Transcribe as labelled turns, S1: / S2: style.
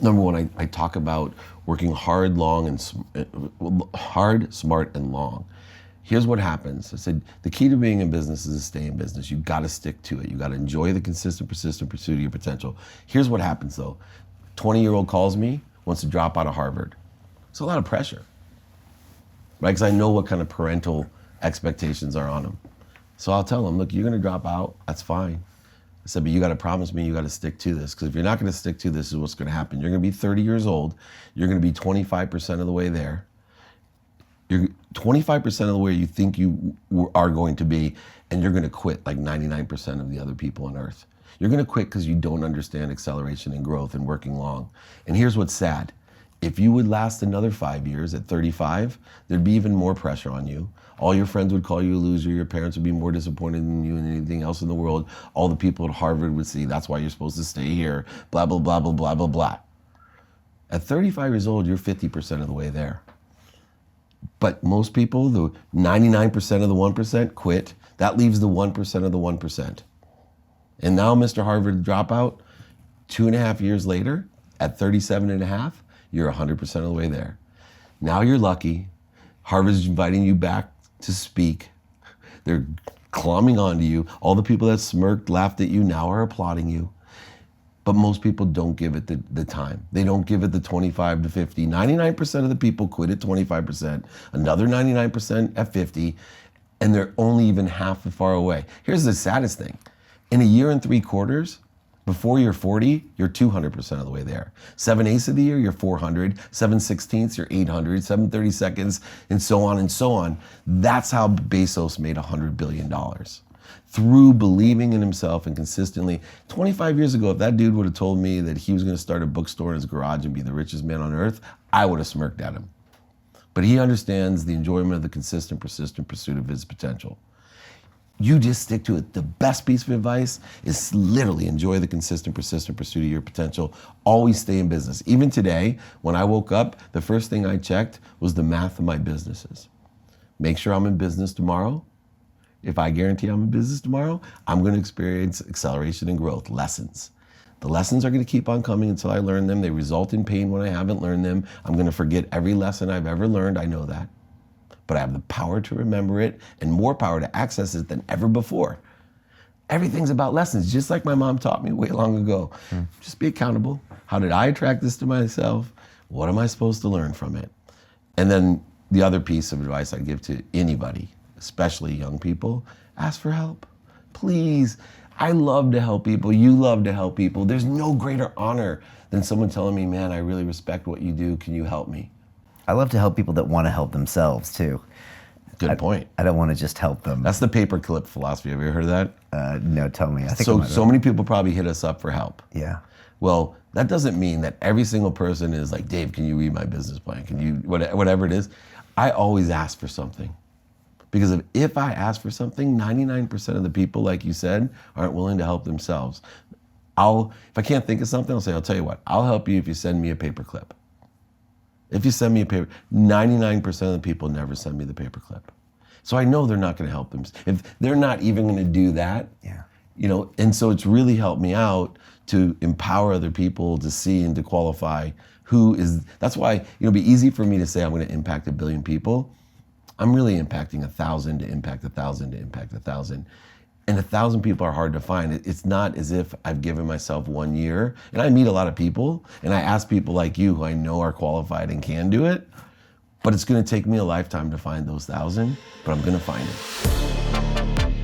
S1: Number one, I talk about working hard, hard, smart, and long. Here's what happens. I said, the key to being in business is to stay in business. You gotta stick to it. You gotta enjoy the consistent, persistent pursuit of your potential. Here's what happens though. 20-year-old calls me, wants to drop out of Harvard. It's a lot of pressure, right? Because I know what kind of parental expectations are on them. So I'll tell them, look, you're gonna drop out, that's fine. I said, but you gotta promise me you gotta stick to this, because if you're not gonna stick to this, is what's gonna happen. You're gonna be 30 years old, you're gonna be 25% of the way there. You're 25% of the way you think you are going to be, and you're gonna quit like 99% of the other people on earth. You're gonna quit because you don't understand acceleration and growth and working long. And here's what's sad. If you would last another 5 years at 35, there'd be even more pressure on you. All your friends would call you a loser. Your parents would be more disappointed in you than anything else in the world. All the people at Harvard would see, that's why you're supposed to stay here, blah, blah, blah, blah, blah, blah, blah. At 35 years old, you're 50% of the way there. But most people, the 99% of the 1% quit. That leaves the 1% of the 1%. And now Mr. Harvard dropout, 2.5 years later, at 37 and a half, you're 100% of the way there. Now you're lucky. Harvard's inviting you back to speak. They're climbing onto you. All the people that smirked, laughed at you now are applauding you. But most people don't give it the time. They don't give it the 25 to 50. 99% of the people quit at 25%, another 99% at 50, and they're only even half the far away. Here's the saddest thing. In a year and 3 quarters, before you're 40, you're 200% of the way there. 7/8 of the year, you're 400. 7/16, you're 800. 7/32, and so on and so on. That's how Bezos made $100 billion. Through believing in himself and consistently. 25 years ago, if that dude would have told me that he was going to start a bookstore in his garage and be the richest man on earth, I would have smirked at him. But he understands the enjoyment of the consistent, persistent pursuit of his potential. You just stick to it. The best piece of advice is literally enjoy the consistent, persistent pursuit of your potential. Always stay in business. Even today, when I woke up, the first thing I checked was the math of my businesses. Make sure I'm in business tomorrow. If I guarantee I'm in business tomorrow, I'm going to experience acceleration and growth, lessons. The lessons are going to keep on coming until I learn them. They result in pain when I haven't learned them. I'm going to forget every lesson I've ever learned. I know that. But I have the power to remember it and more power to access it than ever before. Everything's about lessons, just like my mom taught me way long ago. Just be accountable. How did I attract this to myself? What am I supposed to learn from it? And then the other piece of advice I give to anybody, especially young people, ask for help. Please. I love to help people. You love to help people. There's no greater honor than someone telling me, man, I really respect what you do. Can you help me?
S2: I love to help people that want to help themselves too.
S1: Good point.
S2: I don't want to just help them.
S1: That's the paperclip philosophy. Have you ever heard of that?
S2: No, tell me. I think
S1: so many people probably hit us up for help.
S2: Yeah.
S1: Well, that doesn't mean that every single person is like, Dave, can you read my business plan? Can you, whatever it is. I always ask for something. Because if I ask for something, 99% of the people, like you said, aren't willing to help themselves. If I can't think of something, I'll say, I'll tell you what, I'll help you if you send me a paperclip. If you send me a paper, 99% of the people never send me the paperclip. So I know they're not going to help them. If they're not even going to do that, and so it's really helped me out to empower other people to see and to qualify that's why, it'd be easy for me to say I'm going to impact 1 billion people. I'm really impacting 1,000 to impact 1,000 to impact 1,000. And 1,000 people are hard to find. It's not as if I've given myself 1 year. And I meet a lot of people, and I ask people like you who I know are qualified and can do it, but it's gonna take me a lifetime to find those 1,000, but I'm gonna find it.